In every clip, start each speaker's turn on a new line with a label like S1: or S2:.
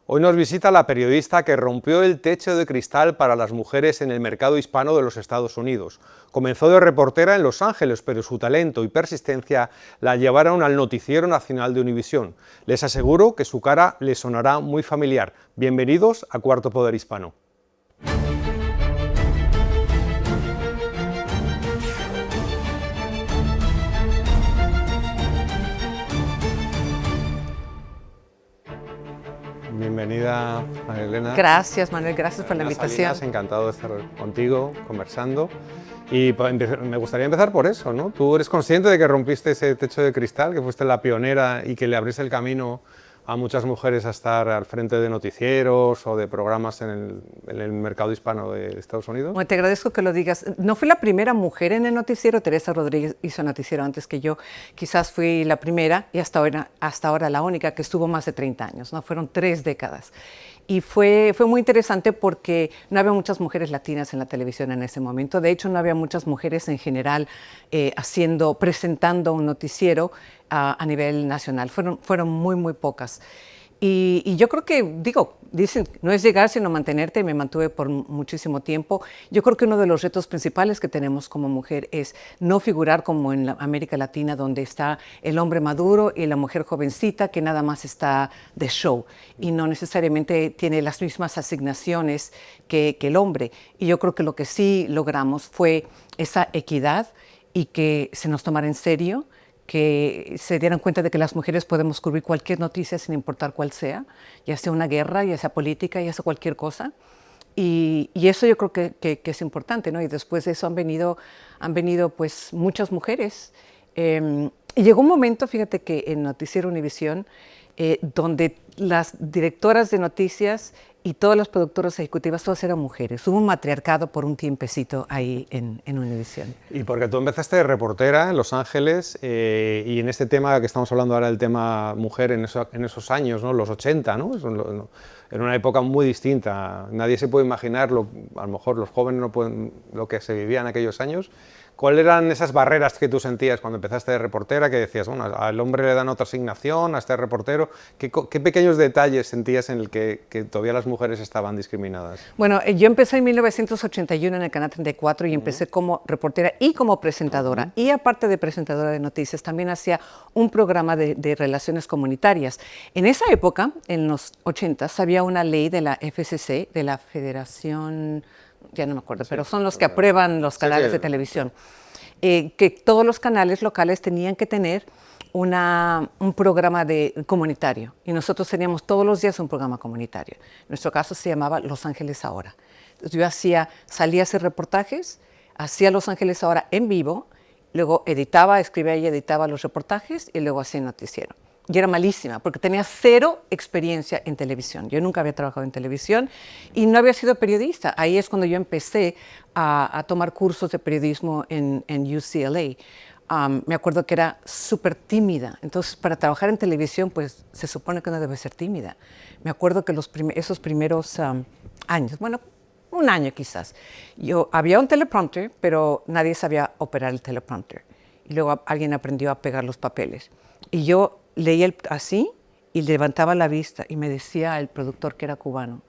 S1: Hoy nos visita la periodista que rompió el techo de cristal para las mujeres en el mercado hispano de los Estados Unidos. Comenzó de reportera en Los Ángeles, pero su talento y persistencia la llevaron al noticiero nacional de Univisión. Les aseguro que su cara les sonará muy familiar. Bienvenidos a Cuarto Poder Hispano. Bienvenida, María Elena.
S2: Gracias, Manuel, gracias por la invitación.
S1: Salinas, encantado de estar contigo, conversando. Y me gustaría empezar por eso, ¿no? Tú eres consciente de que rompiste ese techo de cristal, que fuiste la pionera y que le abriste el camino a muchas mujeres a estar al frente de noticieros o de programas en el mercado hispano de Estados Unidos.
S2: Bueno, te agradezco que lo digas. No fui la primera mujer en el noticiero, Teresa Rodríguez hizo noticiero antes que yo. Quizás fui la primera y hasta ahora la única que estuvo más de 30 años, ¿no? Fueron 3 décadas. Y fue muy interesante porque no había muchas mujeres latinas en la televisión en ese momento. De hecho, no había muchas mujeres en general presentando un noticiero a nivel nacional. Fueron muy pocas. Y yo creo que, dicen, no es llegar sino mantenerte, me mantuve por muchísimo tiempo. Yo creo que uno de los retos principales que tenemos como mujer es no figurar como en la América Latina, donde está el hombre maduro y la mujer jovencita que nada más está de show y no necesariamente tiene las mismas asignaciones que el hombre. Y yo creo que lo que sí logramos fue esa equidad y que se nos tomara en serio, que se dieran cuenta de que las mujeres podemos cubrir cualquier noticia sin importar cuál sea, ya sea una guerra, ya sea política, ya sea cualquier cosa. Y eso yo creo que es importante, ¿no? Y después de eso han venido pues muchas mujeres. Y llegó un momento, fíjate, que en Noticiero Univisión, donde las directoras de noticias y todas las productoras ejecutivas, todas eran mujeres. Hubo un matriarcado por un tiempecito ahí en Univisión.
S1: Y porque tú empezaste de reportera en Los Ángeles y en este tema que estamos hablando ahora, el tema mujer en esos años, ¿no? Los 80, ¿no? En una época muy distinta. Nadie se puede imaginar, a lo mejor los jóvenes no pueden, lo que se vivía en aquellos años. ¿Cuáles eran esas barreras que tú sentías cuando empezaste de reportera, que decías, bueno, al hombre le dan otra asignación, a este reportero? ¿Qué pequeños detalles sentías en el que todavía las mujeres estaban discriminadas?
S2: Bueno, yo empecé en 1981 en el Canal 34 y empecé como reportera y como presentadora. Y aparte de presentadora de noticias, también hacía un programa de relaciones comunitarias. En esa época, en los 80, había una ley de la FCC, de la Federación, ya no me acuerdo, pero son los que aprueban los canales de televisión, que todos los canales locales tenían que tener un programa comunitario, y nosotros teníamos todos los días un programa comunitario. En nuestro caso se llamaba Los Ángeles Ahora. Entonces yo salía a hacer reportajes, hacía Los Ángeles Ahora en vivo, luego escribía y editaba los reportajes y luego hacía el noticiero. Y era malísima porque tenía 0 experiencia en televisión. Yo nunca había trabajado en televisión y no había sido periodista. Ahí es cuando yo empecé a tomar cursos de periodismo en UCLA. Me acuerdo que era súper tímida. Entonces, para trabajar en televisión, pues se supone que uno debe ser tímida. Me acuerdo que esos primeros años, bueno, un año quizás, había un teleprompter, pero nadie sabía operar el teleprompter. Y luego alguien aprendió a pegar los papeles. Y yo leía así y levantaba la vista y me decía el productor, que era cubano,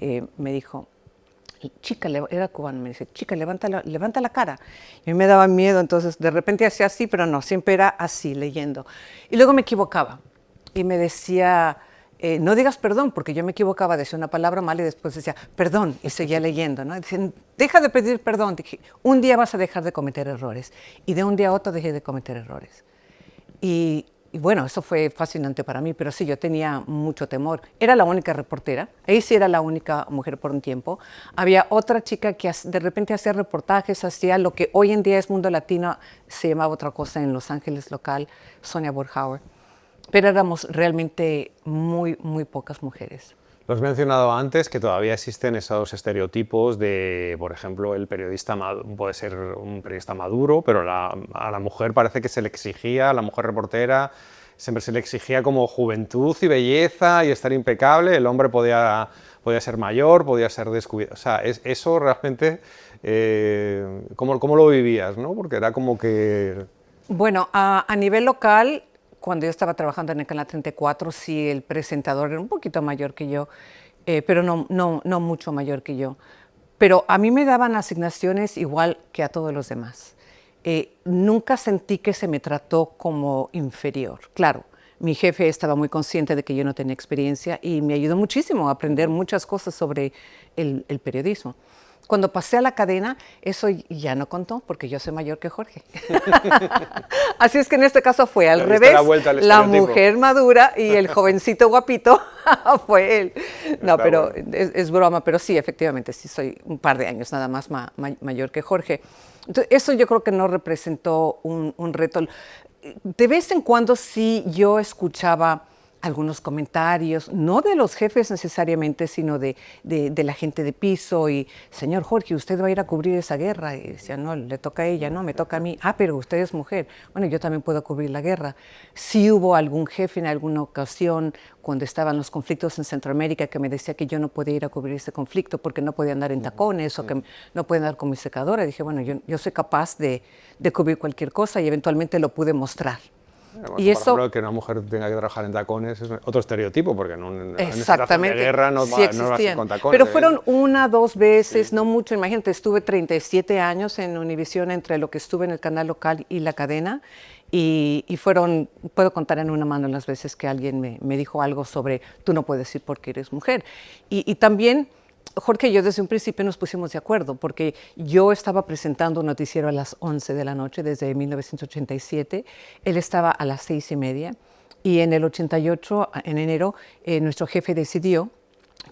S2: me dijo, chica, era cubano, me dice, chica, levanta la cara. Y a mí me daba miedo, entonces de repente hacía así, pero no, siempre era así, leyendo. Y luego me equivocaba y me decía, no digas perdón, porque yo me equivocaba, decía una palabra mal y después decía, perdón, y seguía leyendo, ¿no? Dicen, deja de pedir perdón. Dije, un día vas a dejar de cometer errores. Y de un día a otro dejé de cometer errores. Y bueno, eso fue fascinante para mí, pero sí, yo tenía mucho temor. Era la única reportera, ahí sí era la única mujer por un tiempo. Había otra chica que de repente hacía reportajes, hacía lo que hoy en día es Mundo Latino, se llamaba otra cosa en Los Ángeles local, Sonia Borhauer. Pero éramos realmente muy pocas mujeres.
S1: Lo has mencionado antes, que todavía existen esos estereotipos de, por ejemplo, el periodista puede ser un periodista maduro, pero a la mujer parece que se le exigía, a la mujer reportera, siempre se le exigía como juventud y belleza y estar impecable. El hombre podía ser mayor, podía ser descuidado. O sea, eso realmente, ¿cómo lo vivías, ¿no? Porque era como que...
S2: Bueno, a nivel local, cuando yo estaba trabajando en el Canal 34, sí, el presentador era un poquito mayor que yo, pero no mucho mayor que yo. Pero a mí me daban asignaciones igual que a todos los demás. Nunca sentí que se me trató como inferior. Claro, mi jefe estaba muy consciente de que yo no tenía experiencia y me ayudó muchísimo a aprender muchas cosas sobre el periodismo. Cuando pasé a la cadena, eso ya no contó, porque yo soy mayor que Jorge. Así es que en este caso fue al revés. La mujer madura y el jovencito guapito fue él. No, está pero bueno. es broma, pero sí, efectivamente, sí soy un par de años nada más mayor que Jorge. Entonces, eso yo creo que no representó un reto. De vez en cuando sí yo escuchaba algunos comentarios, no de los jefes necesariamente, sino de la gente de piso y, señor Jorge, usted va a ir a cubrir esa guerra. Y decía, no, le toca a ella, no, me toca a mí. Ah, pero usted es mujer. Bueno, yo también puedo cubrir la guerra. Sí hubo algún jefe en alguna ocasión, cuando estaban los conflictos en Centroamérica, que me decía que yo no podía ir a cubrir ese conflicto porque no podía andar en tacones o que no podía andar con mi secadora. Dije, bueno, yo soy capaz de cubrir cualquier cosa y eventualmente lo pude mostrar.
S1: Además, y por ejemplo, que una mujer tenga que trabajar en tacones es otro estereotipo, porque en esa situación de guerra no,
S2: sí
S1: no vas con tacones.
S2: Pero fueron una, dos veces, sí. No mucho. Imagínate, estuve 37 años en Univisión entre lo que estuve en el canal local y la cadena, y fueron, puedo contar en una mano las veces que alguien me dijo algo sobre, tú no puedes ir porque eres mujer. Y también Jorge y yo desde un principio nos pusimos de acuerdo, porque yo estaba presentando un noticiero a las 11 de la noche desde 1987, él estaba a las 6:30, y en el 88, en enero, nuestro jefe decidió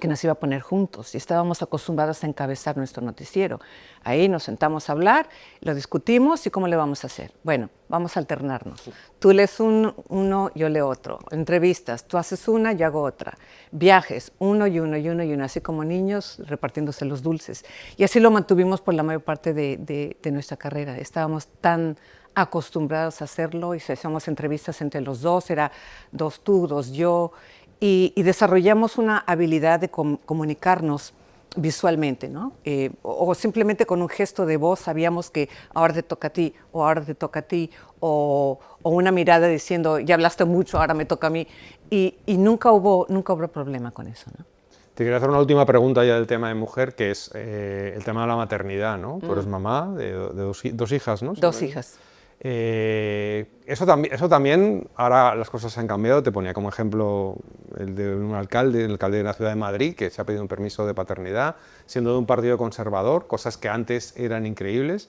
S2: que nos iba a poner juntos y estábamos acostumbrados a encabezar nuestro noticiero. Ahí nos sentamos a hablar, lo discutimos y ¿cómo le vamos a hacer? Bueno, vamos a alternarnos. Tú lees uno, yo leo otro. Entrevistas, tú haces una, yo hago otra. Viajes, uno y uno y uno y uno, así como niños repartiéndose los dulces. Y así lo mantuvimos por la mayor parte de nuestra carrera. Estábamos tan acostumbrados a hacerlo y hacíamos entrevistas entre los dos, era 2 tú, 2 yo. Y desarrollamos una habilidad de comunicarnos visualmente, ¿no? O simplemente con un gesto de voz sabíamos que ahora te toca a ti, o ahora te toca a ti, o una mirada diciendo, ya hablaste mucho, ahora me toca a mí. Y nunca hubo problema con eso, ¿no?
S1: Te quería hacer una última pregunta ya del tema de mujer, que es el tema de la maternidad, ¿no? Tú eres mamá de 2 hijas, ¿no?
S2: 2 hijas.
S1: Eso también, ahora las cosas han cambiado. Te ponía como ejemplo el de un alcalde, el alcalde de la ciudad de Madrid, que se ha pedido un permiso de paternidad, siendo de un partido conservador, cosas que antes eran increíbles.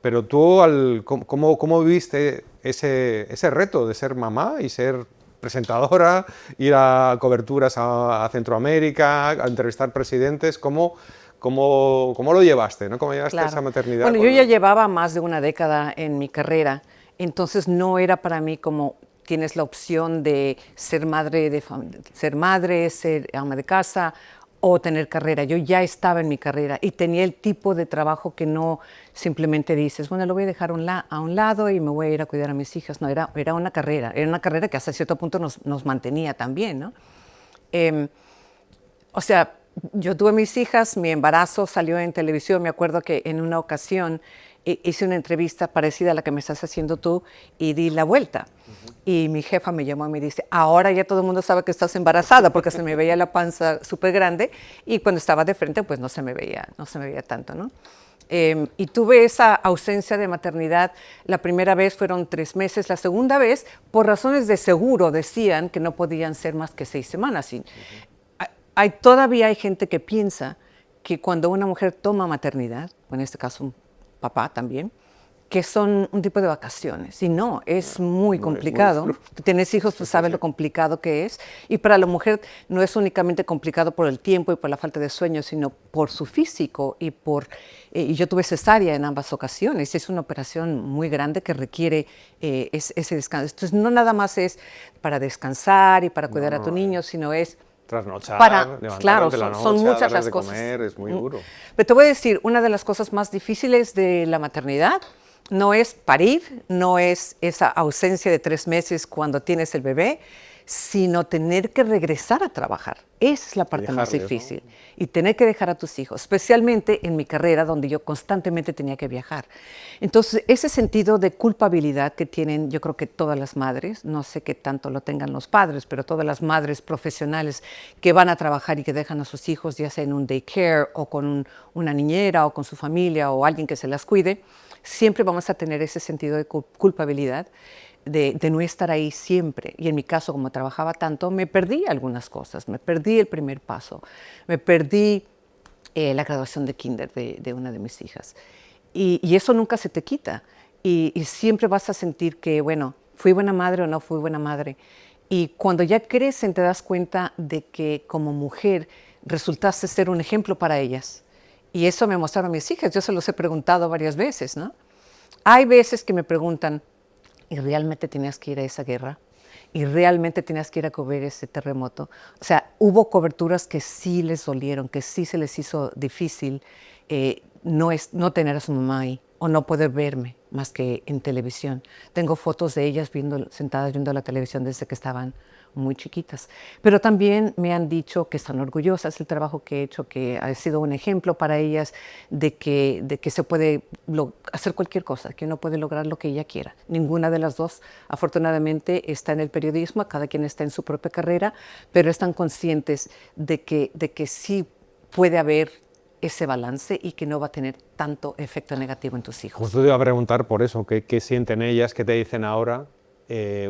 S1: Pero tú, ¿cómo viviste ese reto de ser mamá y ser presentadora, ir a coberturas a Centroamérica, a entrevistar presidentes? ¿Cómo lo llevaste, ¿no? ¿Cómo llevaste esa maternidad?
S2: Bueno, yo ya llevaba más de una década en mi carrera, entonces no era para mí como tienes la opción de ser madre, ser ama de casa o tener carrera. Yo ya estaba en mi carrera y tenía el tipo de trabajo que no simplemente dices, bueno, lo voy a dejar a un lado y me voy a ir a cuidar a mis hijas. No, era una carrera que hasta cierto punto nos mantenía también, ¿no? O sea, yo tuve mis hijas, mi embarazo salió en televisión. Me acuerdo que en una ocasión hice una entrevista parecida a la que me estás haciendo tú y di la vuelta. Y mi jefa me llamó y me dice, ahora ya todo el mundo sabe que estás embarazada, porque se me veía la panza súper grande y cuando estaba de frente pues no se me veía tanto, ¿no? Y tuve esa ausencia de maternidad. La primera vez fueron 3 meses, la segunda vez por razones de seguro decían que no podían ser más que 6 semanas. Todavía hay gente que piensa que cuando una mujer toma maternidad, o en este caso un papá también, que son un tipo de vacaciones. Y no, es muy complicado. Tú tienes hijos, tú sabes lo complicado que es. Y para la mujer no es únicamente complicado por el tiempo y por la falta de sueño, sino por su físico y y yo tuve cesárea en ambas ocasiones. Es una operación muy grande que requiere ese descanso. Entonces no nada más es para descansar y para cuidar a tu niño, sino es
S1: trasnochar,
S2: claro, son muchas las cosas.
S1: Comer, es muy duro.
S2: Pero te voy a decir, una de las cosas más difíciles de la maternidad no es parir, no es esa ausencia de 3 meses cuando tienes el bebé, sino tener que regresar a trabajar. Esa es la parte más difícil. ¿No? Y tener que dejar a tus hijos, especialmente en mi carrera donde yo constantemente tenía que viajar. Entonces, ese sentido de culpabilidad que tienen, yo creo que todas las madres, no sé qué tanto lo tengan los padres, pero todas las madres profesionales que van a trabajar y que dejan a sus hijos, ya sea en un daycare o con una niñera o con su familia o alguien que se las cuide, siempre vamos a tener ese sentido de culpabilidad. De no estar ahí siempre. Y en mi caso, como trabajaba tanto, me perdí algunas cosas. Me perdí el primer paso. Me perdí la graduación de kinder de una de mis hijas. Y eso nunca se te quita. Y siempre vas a sentir que, bueno, fui buena madre o no fui buena madre. Y cuando ya crecen te das cuenta de que como mujer resultaste ser un ejemplo para ellas. Y eso me mostraron mis hijas. Yo se los he preguntado varias veces, ¿no? Hay veces que me preguntan, ¿y realmente tenías que ir a esa guerra? ¿Y realmente tenías que ir a cubrir ese terremoto? O sea, hubo coberturas que sí les dolieron, que sí se les hizo difícil no tener a su mamá ahí o no poder verme más que en televisión. Tengo fotos de ellas sentadas viendo la televisión desde que estaban muy chiquitas. Pero también me han dicho que están orgullosas del trabajo que he hecho, que ha sido un ejemplo para ellas de que se puede hacer cualquier cosa, que uno puede lograr lo que ella quiera. Ninguna de las dos, afortunadamente, está en el periodismo, cada quien está en su propia carrera, pero están conscientes de que sí puede haber ese balance y que no va a tener tanto efecto negativo en tus hijos.
S1: Justo te iba a preguntar por eso, ¿qué sienten ellas? ¿Qué te dicen ahora?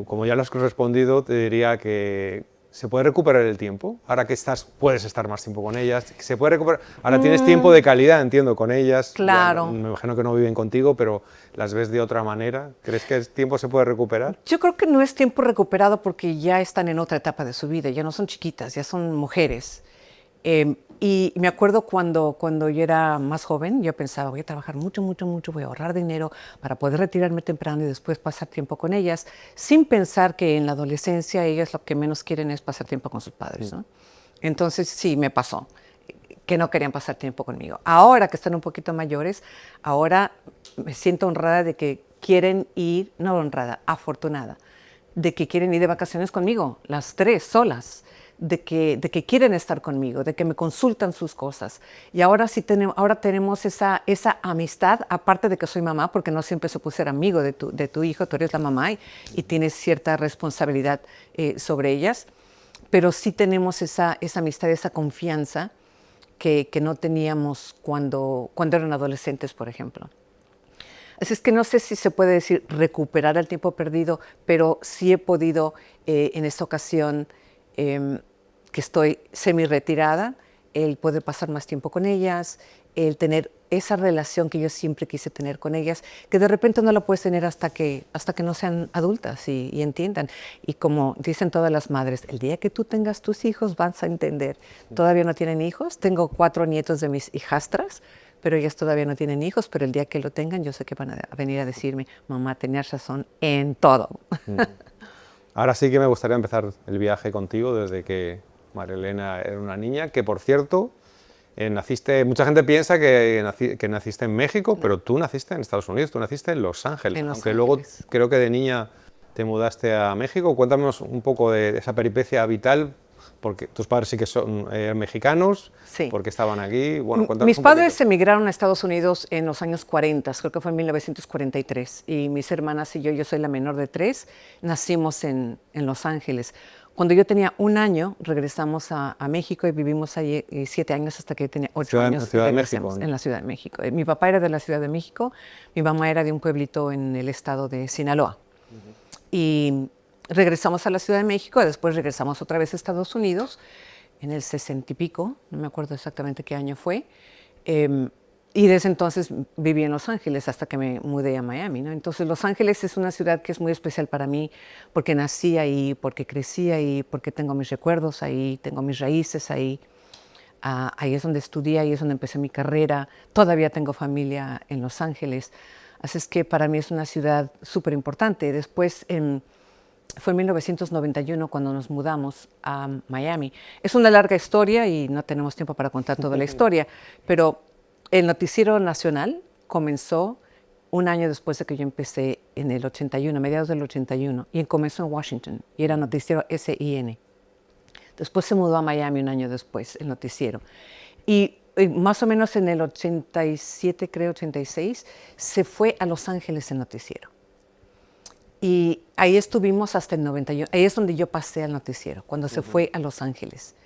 S1: Como ya lo has respondido, te diría que ¿se puede recuperar el tiempo? Ahora que puedes estar más tiempo con ellas. ¿Se puede recuperar? Ahora tienes tiempo de calidad, entiendo, con ellas.
S2: Claro.
S1: Ya, me imagino que no viven contigo, pero las ves de otra manera. ¿Crees que el tiempo se puede recuperar?
S2: Yo creo que no es tiempo recuperado porque ya están en otra etapa de su vida. Ya no son chiquitas, ya son mujeres. Y me acuerdo cuando yo era más joven, yo pensaba, voy a trabajar mucho, voy a ahorrar dinero para poder retirarme temprano y después pasar tiempo con ellas, sin pensar que en la adolescencia ellas lo que menos quieren es pasar tiempo con sus padres, ¿no? Entonces sí, me pasó, que no querían pasar tiempo conmigo. Ahora que están un poquito mayores, ahora me siento honrada de que quieren ir, no honrada, afortunada, de que quieren ir de vacaciones conmigo, las tres solas. De que quieren estar conmigo, de que me consultan sus cosas. Y ahora sí ahora tenemos esa amistad, aparte de que soy mamá, porque no siempre se puede ser amigo de tu hijo, tú eres la mamá y tienes cierta responsabilidad sobre ellas, pero sí tenemos esa amistad, esa confianza que no teníamos cuando eran adolescentes, por ejemplo. Así es que no sé si se puede decir recuperar el tiempo perdido, pero sí he podido en esta ocasión que estoy semi-retirada, el poder pasar más tiempo con ellas, el tener esa relación que yo siempre quise tener con ellas, que de repente no la puedes tener hasta que no sean adultas y entiendan. Y como dicen todas las madres, el día que tú tengas tus hijos vas a entender. Todavía no tienen hijos, tengo 4 nietos de mis hijastras, pero ellas todavía no tienen hijos, pero el día que lo tengan yo sé que van a venir a decirme, mamá, tenías razón en todo.
S1: Ahora sí que me gustaría empezar el viaje contigo desde que María Elena era una niña, que por cierto, naciste, mucha gente piensa que naciste en México, pero tú naciste en Estados Unidos, tú naciste en Los Ángeles, aunque luego creo que de niña te mudaste a México. Cuéntanos un poco de esa peripecia vital, porque tus padres sí que son mexicanos,
S2: sí.
S1: Porque estaban aquí. Bueno,
S2: mis padres emigraron a Estados Unidos en los años 40, creo que fue en 1943, y mis hermanas y yo soy la menor de 3, nacimos en Los Ángeles. Cuando yo tenía 1 año, regresamos a México y vivimos allí 7 años hasta que yo tenía 8 años.
S1: Ciudad de México.
S2: En la Ciudad de México. Mi papá era de la Ciudad de México, mi mamá era de un pueblito en el estado de Sinaloa. Y regresamos a la Ciudad de México, después regresamos otra vez a Estados Unidos, en el 60 y pico, no me acuerdo exactamente qué año fue. Y desde entonces viví en Los Ángeles hasta que me mudé a Miami, ¿no? Entonces Los Ángeles es una ciudad que es muy especial para mí porque nací ahí, porque crecí ahí, porque tengo mis recuerdos ahí, tengo mis raíces ahí. Ahí es donde estudié, ahí es donde empecé mi carrera. Todavía tengo familia en Los Ángeles. Así es que para mí es una ciudad súper importante. Después fue en 1991 cuando nos mudamos a Miami. Es una larga historia y no tenemos tiempo para contar toda la historia, pero el noticiero nacional comenzó un año después de que yo empecé en el 81, a mediados del 81, y comenzó en Washington, y era noticiero SIN. Después se mudó a Miami un año después, el noticiero. Y más o menos en el 87, creo, 86, se fue a Los Ángeles el noticiero. Y ahí estuvimos hasta el 91. Ahí es donde yo pasé al noticiero, cuando se fue a Los Ángeles.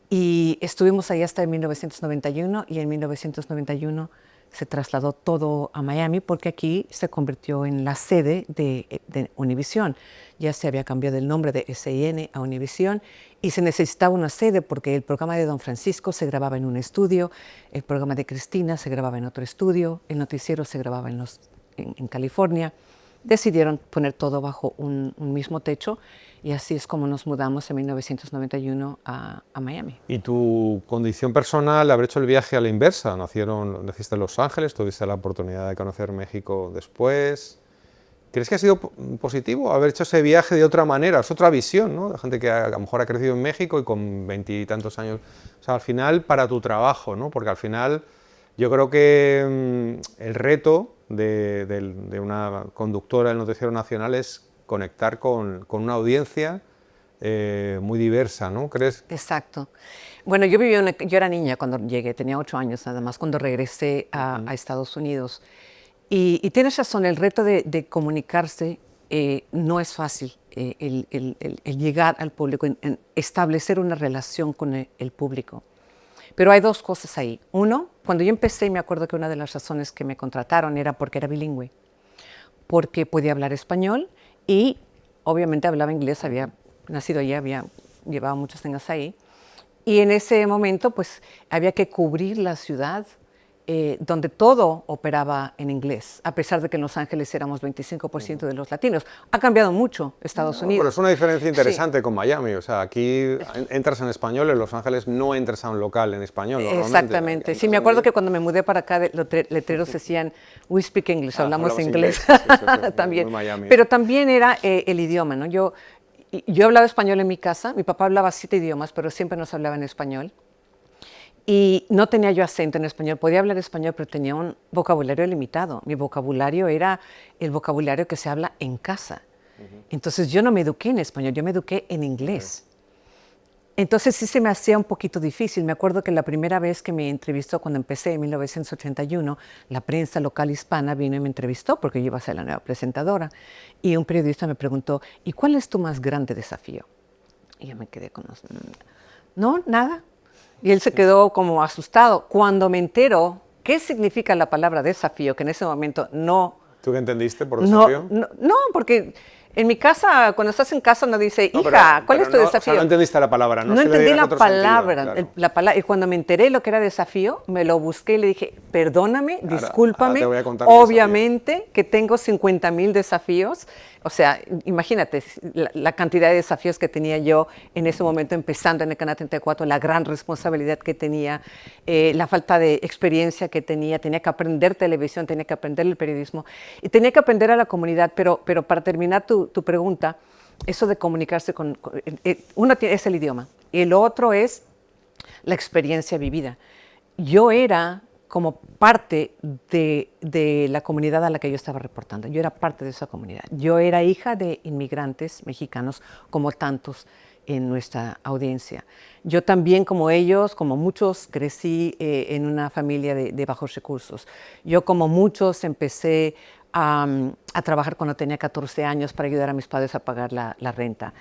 S2: Y estuvimos ahí hasta 1991, y en 1991 se trasladó todo a Miami porque aquí se convirtió en la sede de Univisión. Ya se había cambiado el nombre de SIN a Univisión y se necesitaba una sede porque el programa de Don Francisco se grababa en un estudio, el programa de Cristina se grababa en otro estudio, el noticiero se grababa en California. Decidieron poner todo bajo un mismo techo y así es como nos mudamos en 1991 a Miami.
S1: ¿Y tu condición personal haber hecho el viaje a la inversa? Naciste en Los Ángeles, tuviste la oportunidad de conocer México después. ¿Crees que ha sido positivo haber hecho ese viaje de otra manera? Es otra visión, ¿no? De gente que a lo mejor ha crecido en México y con 20 y tantos años. O sea, al final, para tu trabajo, ¿no? Porque al final yo creo que el reto de una conductora del noticiero nacional es conectar con una audiencia muy diversa, ¿no? ¿Crees?
S2: Exacto. Bueno, yo era niña cuando llegué, tenía 8 años nada más, cuando regresé a Estados Unidos. Y tienes razón, el reto de comunicarse no es fácil, el llegar al público, en establecer una relación con el público. Pero hay dos cosas ahí. Uno, cuando yo empecé, me acuerdo que una de las razones que me contrataron era porque era bilingüe, porque podía hablar español y obviamente hablaba inglés, había nacido allí, llevaba muchos años ahí. Y en ese momento, pues, había que cubrir la ciudad donde todo operaba en inglés, a pesar de que en Los Ángeles éramos 25% de los latinos. Ha cambiado mucho Estados Unidos.
S1: Pero es una diferencia interesante con Miami. O sea, aquí entras en español, en Los Ángeles no entras a un local en español.
S2: Exactamente. Sí, me acuerdo que cuando me mudé para acá, los letreros decían, we speak English, hablamos inglés.
S1: Sí,
S2: también. Pero también era el idioma, ¿no? Yo hablaba español en mi casa, mi papá hablaba 7 idiomas, pero siempre nos hablaba en español. Y no tenía yo acento en español, podía hablar español, pero tenía un vocabulario limitado. Mi vocabulario era el vocabulario que se habla en casa. Entonces yo no me eduqué en español, yo me eduqué en inglés. Entonces sí se me hacía un poquito difícil. Me acuerdo que la primera vez que me entrevistó, cuando empecé en 1981, la prensa local hispana vino y me entrevistó porque yo iba a ser la nueva presentadora. Y un periodista me preguntó, ¿y cuál es tu más grande desafío? Y yo me quedé con los... No, nada. Y él se quedó como asustado. Cuando me entero qué significa la palabra desafío, que en ese momento no...
S1: ¿Tú qué entendiste por desafío?
S2: No, porque en mi casa, cuando estás en casa, uno dice, hija, ¿cuál es tu desafío?
S1: O sea, no entendiste la palabra,
S2: no entendí la palabra,
S1: sentido, claro.
S2: Y cuando me enteré lo que era desafío, me lo busqué y le dije, perdóname, discúlpame,
S1: ahora te voy a contar
S2: obviamente que tengo 50,000 desafíos. O sea, imagínate la cantidad de desafíos que tenía yo en ese momento empezando en el Canal 34, la gran responsabilidad que tenía, la falta de experiencia que tenía que aprender televisión, tenía que aprender el periodismo y tenía que aprender a la comunidad, pero para terminar tu pregunta, eso de comunicarse uno es el idioma y el otro es la experiencia vivida. Yo era como parte de la comunidad a la que yo estaba reportando. Yo era parte de esa comunidad. Yo era hija de inmigrantes mexicanos, como tantos en nuestra audiencia. Yo también, como ellos, como muchos, crecí en una familia de bajos recursos. Yo, como muchos, empecé a trabajar cuando tenía 14 años para ayudar a mis padres a pagar la renta.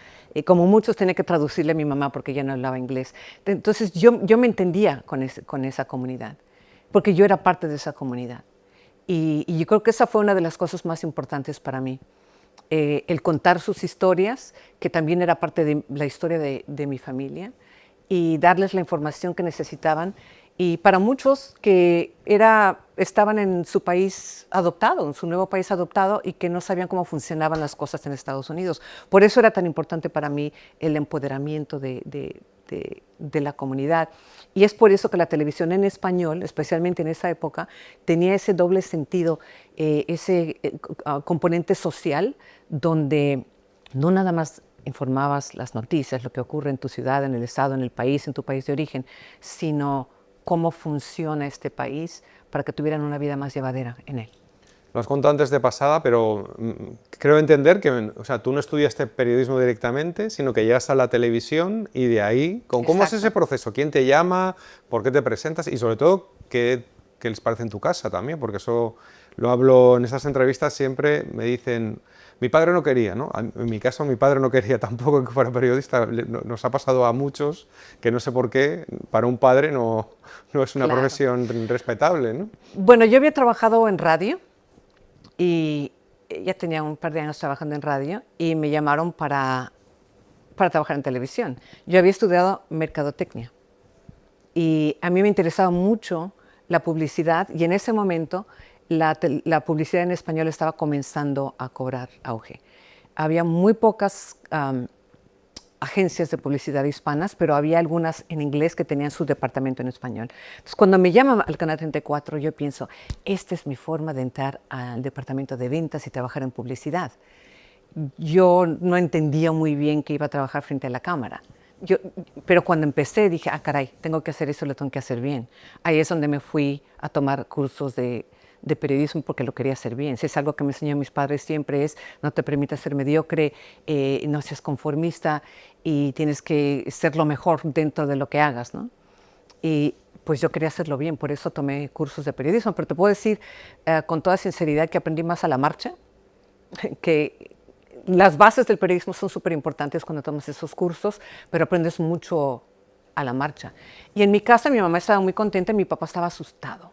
S2: Como muchos, tenía que traducirle a mi mamá porque ella no hablaba inglés. Entonces, yo me entendía con esa comunidad, porque yo era parte de esa comunidad. Y yo creo que esa fue una de las cosas más importantes para mí. El contar sus historias, que también era parte de la historia de mi familia, y darles la información que necesitaban. Y para muchos que estaban en su país adoptado, en su nuevo país adoptado, y que no sabían cómo funcionaban las cosas en Estados Unidos. Por eso era tan importante para mí el empoderamiento de la comunidad. Y es por eso que la televisión en español, especialmente en esa época, tenía ese doble sentido, ese componente social, donde no nada más informabas las noticias, lo que ocurre en tu ciudad, en el estado, en el país, en tu país de origen, sino cómo funciona este país para que tuvieran una vida más llevadera en él.
S1: lo has contado antes de pasada, pero creo entender que, o sea, tú no estudiaste periodismo directamente, sino que llegas a la televisión y de ahí, ¿cómo es ese proceso? ¿Quién te llama? ¿Por qué te presentas? Y sobre todo, ¿qué les parece en tu casa también? Porque eso lo hablo en esas entrevistas, siempre me dicen, mi padre no quería, ¿no? En mi caso, mi padre no quería tampoco que fuera periodista. Nos ha pasado a muchos que no sé por qué, para un padre no es una profesión respetable, ¿no?
S2: Bueno, yo había trabajado en radio y ya tenía un par de años trabajando en radio y me llamaron para trabajar en televisión. Yo había estudiado mercadotecnia y a mí me interesaba mucho la publicidad y en ese momento la publicidad en español estaba comenzando a cobrar auge. Había muy pocas agencias de publicidad hispanas, pero había algunas en inglés que tenían su departamento en español. Entonces, cuando me llaman al Canal 34, yo pienso, esta es mi forma de entrar al departamento de ventas y trabajar en publicidad. Yo no entendía muy bien que iba a trabajar frente a la cámara. Pero cuando empecé dije, caray, tengo que hacer eso, lo tengo que hacer bien. Ahí es donde me fui a tomar cursos de periodismo porque lo quería hacer bien. Si es algo que me enseñó mis padres siempre es, no te permitas ser mediocre, no seas conformista y tienes que ser lo mejor dentro de lo que hagas, ¿no? Y pues yo quería hacerlo bien, por eso tomé cursos de periodismo, pero te puedo decir con toda sinceridad que aprendí más a la marcha, que las bases del periodismo son súper importantes cuando tomas esos cursos, pero aprendes mucho a la marcha. Y en mi casa mi mamá estaba muy contenta y mi papá estaba asustado,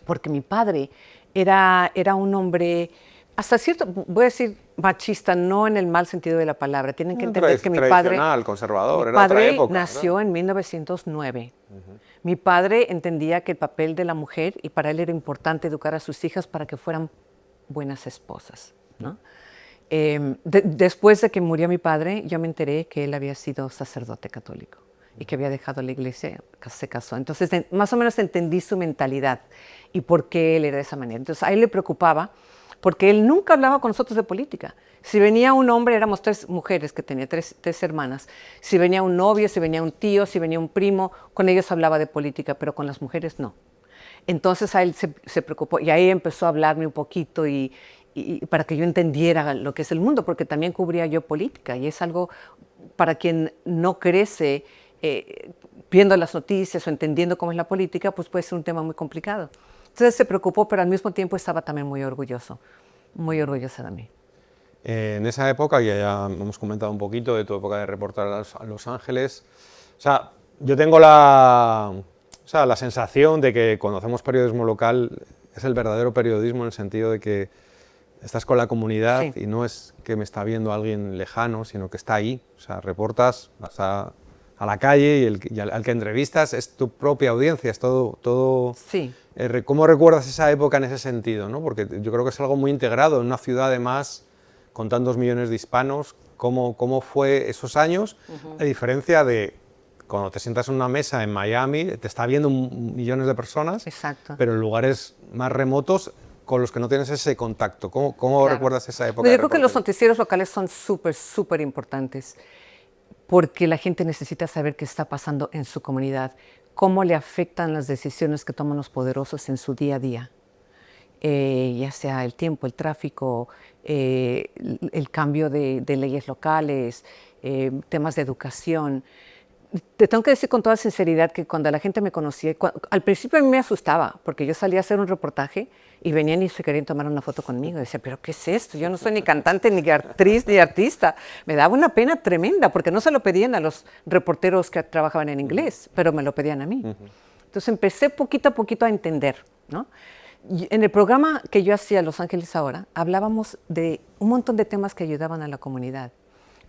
S2: porque mi padre era un hombre, hasta cierto, voy a decir machista, no en el mal sentido de la palabra. Tienen que entender que mi padre,
S1: conservador,
S2: era
S1: otra época,
S2: nació
S1: ¿verdad?
S2: en 1909. Mi padre entendía que el papel de la mujer, y para él era importante educar a sus hijas para que fueran buenas esposas, ¿no? Después de que murió mi padre, yo me enteré que él había sido sacerdote católico y que había dejado la iglesia, se casó. Entonces, más o menos entendí su mentalidad y por qué él era de esa manera. Entonces, a él le preocupaba porque él nunca hablaba con nosotros de política. Si venía un hombre, éramos 3 mujeres, que tenía tres hermanas. Si venía un novio, si venía un tío, si venía un primo, con ellos hablaba de política, pero con las mujeres no. Entonces, a él se preocupó y ahí empezó a hablarme un poquito y para que yo entendiera lo que es el mundo, porque también cubría yo política y es algo para quien no crece viendo las noticias o entendiendo cómo es la política, pues puede ser un tema muy complicado. Entonces se preocupó, pero al mismo tiempo estaba también muy orgullosa de mí.
S1: En esa época, ya hemos comentado un poquito de tu época de reportar a Los Ángeles, o sea, yo tengo la sensación de que cuando hacemos periodismo local es el verdadero periodismo en el sentido de que estás con la comunidad
S2: Sí.
S1: y no es que me está viendo alguien lejano, sino que está ahí. O sea, reportas, vas a la calle y al que entrevistas es tu propia audiencia, es todo.
S2: Sí.
S1: ¿Cómo recuerdas esa época en ese sentido, ¿no? Porque yo creo que es algo muy integrado en una ciudad además con tantos millones de hispanos. ¿Cómo fue esos años? A diferencia de cuando te sientas en una mesa en Miami, te está viendo millones de personas.
S2: Exacto.
S1: Pero en lugares más remotos con los que no tienes ese contacto. ¿Cómo
S2: Claro.
S1: recuerdas esa época?
S2: Yo creo que los noticieros locales son súper importantes porque la gente necesita saber qué está pasando en su comunidad, cómo le afectan las decisiones que toman los poderosos en su día a día, ya sea el tiempo, el tráfico, el cambio de leyes locales, temas de educación. Te tengo que decir con toda sinceridad que cuando la gente me conocía, al principio a mí me asustaba, porque yo salía a hacer un reportaje y venían y se querían tomar una foto conmigo. Decía, ¿pero qué es esto? Yo no soy ni cantante, ni actriz, ni artista. Me daba una pena tremenda, porque no se lo pedían a los reporteros que trabajaban en inglés, pero me lo pedían a mí. Entonces empecé poquito a poquito a entender, ¿no? Y en el programa que yo hacía Los Ángeles Ahora, hablábamos de un montón de temas que ayudaban a la comunidad.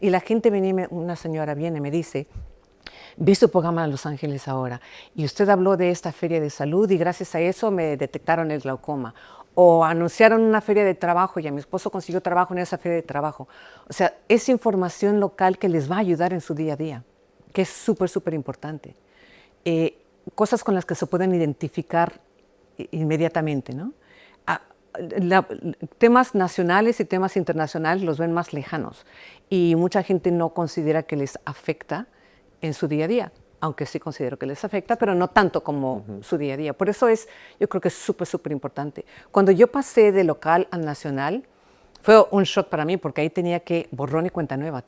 S2: Y la gente venía, una señora viene y me dice, vi su programa Los Ángeles Ahora y usted habló de esta feria de salud y gracias a eso me detectaron el glaucoma. O anunciaron una feria de trabajo y a mi esposo consiguió trabajo en esa feria de trabajo. O sea, es información local que les va a ayudar en su día a día, que es súper importante. Cosas con las que se pueden identificar inmediatamente, ¿no? Temas nacionales y temas internacionales los ven más lejanos y mucha gente no considera que les afecta en su día a día. aunque sí considero que les afecta, pero no tanto como su día a día. Por eso yo creo que es súper importante. Cuando yo pasé de local a nacional, fue un shock para mí, porque ahí tenía que, borrón y cuenta nueva,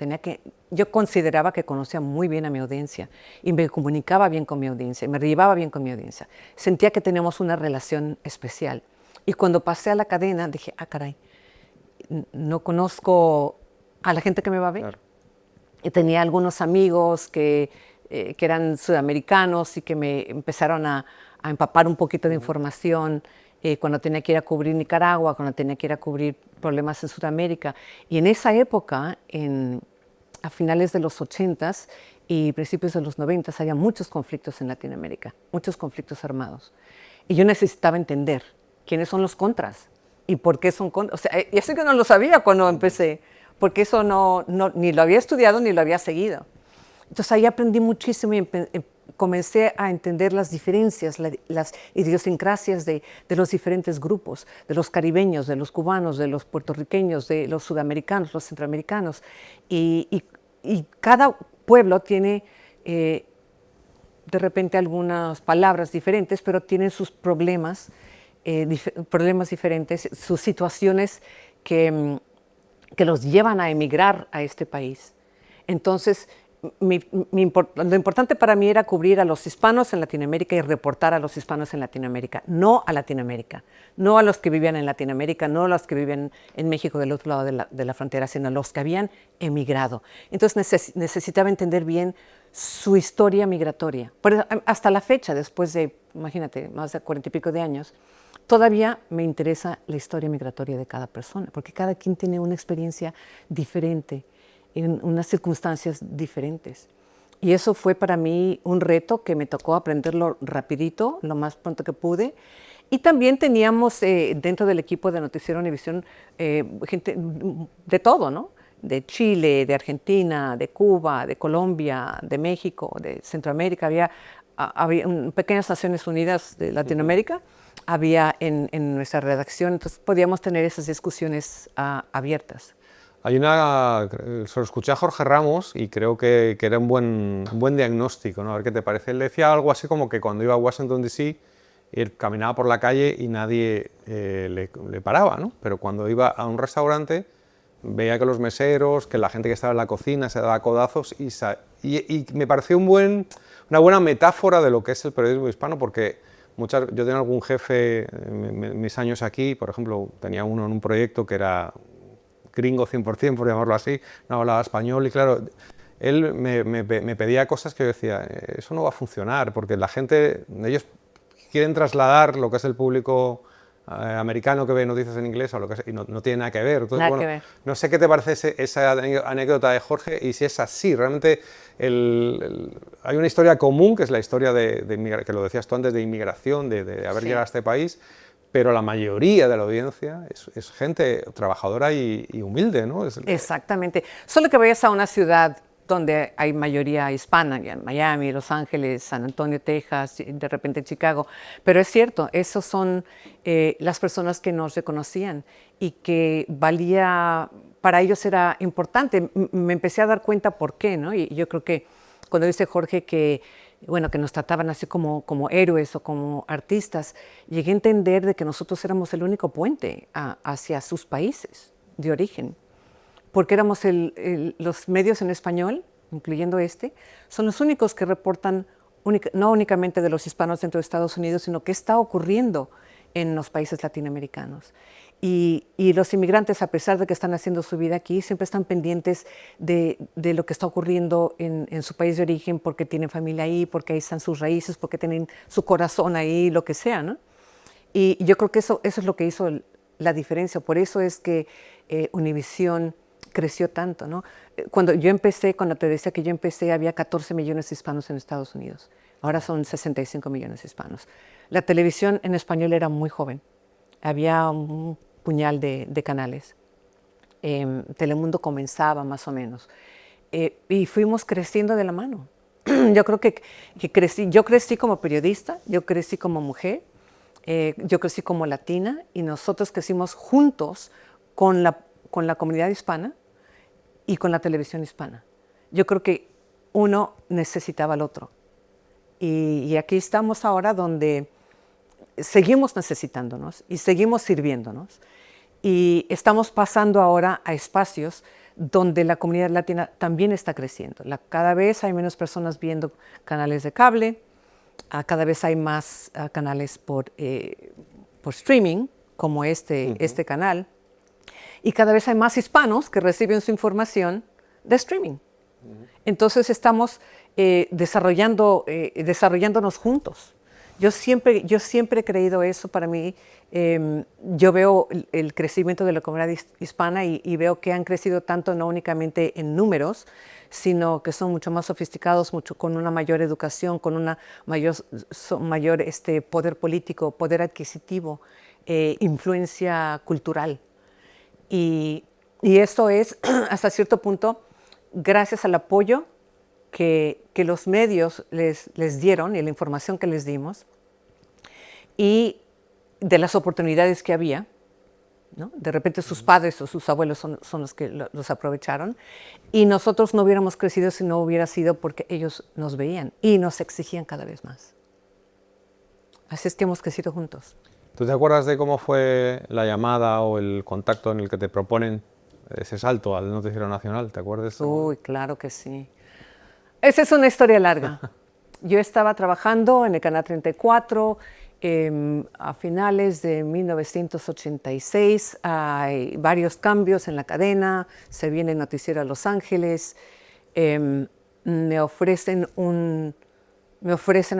S2: yo consideraba que conocía muy bien a mi audiencia, y me comunicaba bien con mi audiencia, y me llevaba bien con mi audiencia. Sentía que teníamos una relación especial. Y cuando pasé a la cadena, dije, caray, no conozco a la gente que me va a ver. Claro. Y tenía algunos amigos que eran sudamericanos y que me empezaron a empapar un poquito de información cuando tenía que ir a cubrir Nicaragua, cuando tenía que ir a cubrir problemas en Sudamérica. Y en esa época, a finales de los 80s y principios de los 90s, había muchos conflictos en Latinoamérica, muchos conflictos armados. Y yo necesitaba entender quiénes son los contras y por qué son contras. O sea, yo sé que no lo sabía cuando empecé, porque eso ni lo había estudiado ni lo había seguido. Entonces ahí aprendí muchísimo y comencé a entender las diferencias, las idiosincrasias de los diferentes grupos, de los caribeños, de los cubanos, de los puertorriqueños, de los sudamericanos, los centroamericanos. Y cada pueblo tiene de repente algunas palabras diferentes, pero tienen sus problemas diferentes, sus situaciones que los llevan a emigrar a este país. Entonces, lo importante para mí era cubrir a los hispanos en Latinoamérica y reportar a los hispanos en Latinoamérica, no a Latinoamérica, no a los que vivían en Latinoamérica, no a los que vivían en México del otro lado de la frontera, sino a los que habían emigrado. Entonces necesitaba entender bien su historia migratoria. Pero hasta la fecha, después de, imagínate, más de 40 y pico de años, todavía me interesa la historia migratoria de cada persona, porque cada quien tiene una experiencia diferente, en unas circunstancias diferentes. Y eso fue para mí un reto que me tocó aprenderlo rapidito, lo más pronto que pude. Y también teníamos dentro del equipo de Noticiero Univisión gente de todo, ¿no? De Chile, de Argentina, de Cuba, de Colombia, de México, de Centroamérica. Había pequeñas Naciones Unidas de Latinoamérica, había en nuestra redacción, entonces podíamos tener esas discusiones abiertas.
S1: Se lo escuché a Jorge Ramos y creo que era un buen diagnóstico, ¿no? A ver qué te parece. Él decía algo así como que cuando iba a Washington D.C., él caminaba por la calle y nadie le paraba, ¿no? Pero cuando iba a un restaurante, veía que los meseros, que la gente que estaba en la cocina se daba codazos y me pareció una buena metáfora de lo que es el periodismo hispano, porque yo tenía algún jefe en mis años aquí, por ejemplo, tenía uno en un proyecto que era gringo 100%, por llamarlo así, no hablaba español y claro, él me pedía cosas que yo decía, eso no va a funcionar, porque ellos quieren trasladar lo que es el público americano que ve noticias en inglés o lo que sea, y no tiene nada que ver. Entonces, no sé qué te parece esa anécdota de Jorge y si es así, realmente hay una historia común, que es la historia que lo decías tú antes, de inmigración, de haber llegado a este país, pero la mayoría de la audiencia es gente trabajadora y humilde, ¿no?
S2: Exactamente. Solo que vayas a una ciudad donde hay mayoría hispana, en Miami, Los Ángeles, San Antonio, Texas, de repente Chicago. Pero es cierto, esos son las personas que nos reconocían y que para ellos era importante. Me empecé a dar cuenta por qué, ¿no? Y yo creo que cuando dice Jorge que nos trataban así como héroes o como artistas, llegué a entender de que nosotros éramos el único puente hacia sus países de origen, porque éramos los medios en español, incluyendo son los únicos que reportan no únicamente de los hispanos dentro de Estados Unidos, sino qué está ocurriendo en los países latinoamericanos. Y los inmigrantes, a pesar de que están haciendo su vida aquí, siempre están pendientes de lo que está ocurriendo en su país de origen, porque tienen familia ahí, porque ahí están sus raíces, porque tienen su corazón ahí, lo que sea, ¿no? Y yo creo que eso es lo que hizo la diferencia. Por eso es que Univisión creció tanto, ¿no? Cuando te decía que yo empecé, había 14 millones de hispanos en Estados Unidos. Ahora son 65 millones de hispanos. La televisión en español era muy joven. Había un puñal de canales. Telemundo comenzaba más o menos. Y fuimos creciendo de la mano. Yo creo que yo crecí como periodista, yo crecí como mujer, yo crecí como latina y nosotros crecimos juntos con la comunidad hispana y con la televisión hispana. Yo creo que uno necesitaba al otro. Y aquí estamos ahora donde seguimos necesitándonos y seguimos sirviéndonos. Y estamos pasando ahora a espacios donde la comunidad latina también está creciendo. Cada vez hay menos personas viendo canales de cable, cada vez hay más canales por streaming, como este canal, y cada vez hay más hispanos que reciben su información de streaming. Entonces estamos desarrollándonos juntos. Yo siempre he creído eso. Para mí, yo veo el crecimiento de la comunidad hispana y veo que han crecido tanto no únicamente en números, sino que son mucho más sofisticados, con una mayor educación, con una mayor poder político, poder adquisitivo, influencia cultural. Y esto es, hasta cierto punto, gracias al apoyo que los medios les dieron y la información que les dimos y de las oportunidades que había, ¿no? De repente sus padres o sus abuelos son los que los aprovecharon y nosotros no hubiéramos crecido si no hubiera sido porque ellos nos veían y nos exigían cada vez más. Así es que hemos crecido juntos.
S1: ¿Tú te acuerdas de cómo fue la llamada o el contacto en el que te proponen ese salto al Noticiero Nacional? ¿Te acuerdas?
S2: Uy, claro que sí. Esa es una historia larga. Yo estaba trabajando en el Canal 34 a finales de 1986. Hay varios cambios en la cadena. Se viene el Noticiero a Los Ángeles. Me ofrecen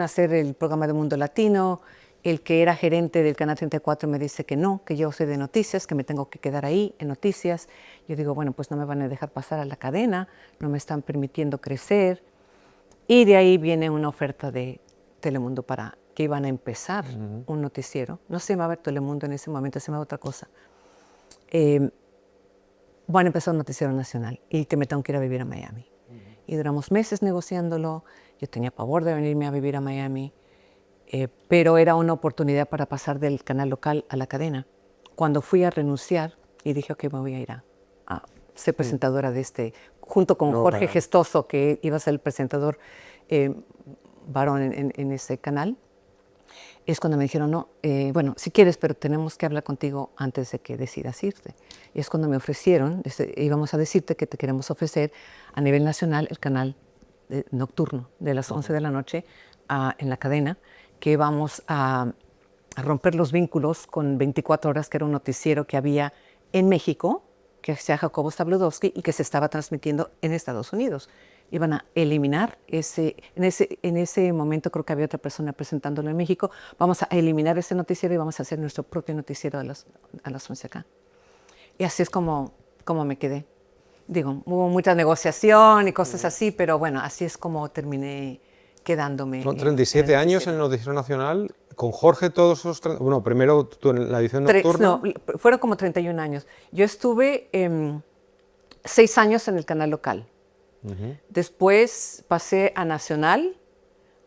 S2: hacer el programa de Mundo Latino. El que era gerente del Canal 34 me dice que no, que yo soy de noticias, que me tengo que quedar ahí en noticias. Yo digo, bueno, pues no me van a dejar pasar a la cadena, no me están permitiendo crecer. Y de ahí viene una oferta de Telemundo para que iban a empezar un noticiero. No se llamaba Telemundo en ese momento, se llamaba otra cosa. Van a empezar un noticiero nacional y que me tengo que ir a vivir a Miami. Y duramos meses negociándolo. Yo tenía pavor de venirme a vivir a Miami. Pero era una oportunidad para pasar del canal local a la cadena. Cuando fui a renunciar y dije, ok, me voy a ir a ser presentadora de junto con Jorge Gestoso, que iba a ser el presentador varón en ese canal, es cuando me dijeron, no, bueno, si quieres, pero tenemos que hablar contigo antes de que decidas irte. Y es cuando me ofrecieron, íbamos a decirte que te queremos ofrecer a nivel nacional el canal nocturno de las 11 de la noche en la cadena, que vamos a romper los vínculos con 24 horas, que era un noticiero que había en México, que hacía Jacobo Zabludovsky y que se estaba transmitiendo en Estados Unidos. Iban a eliminar en ese momento creo que había otra persona presentándolo en México, vamos a eliminar ese noticiero y vamos a hacer nuestro propio noticiero a las 11 acá. Y así es como me quedé. Digo, hubo mucha negociación y cosas así, pero bueno, así es como terminé quedándome.
S1: Son 37 años en el Noticiero Nacional, con Jorge todos esos... Bueno, primero tú en la edición nocturna.
S2: No, fueron como 31 años. Yo estuve 6 años en el canal local. Después pasé a Nacional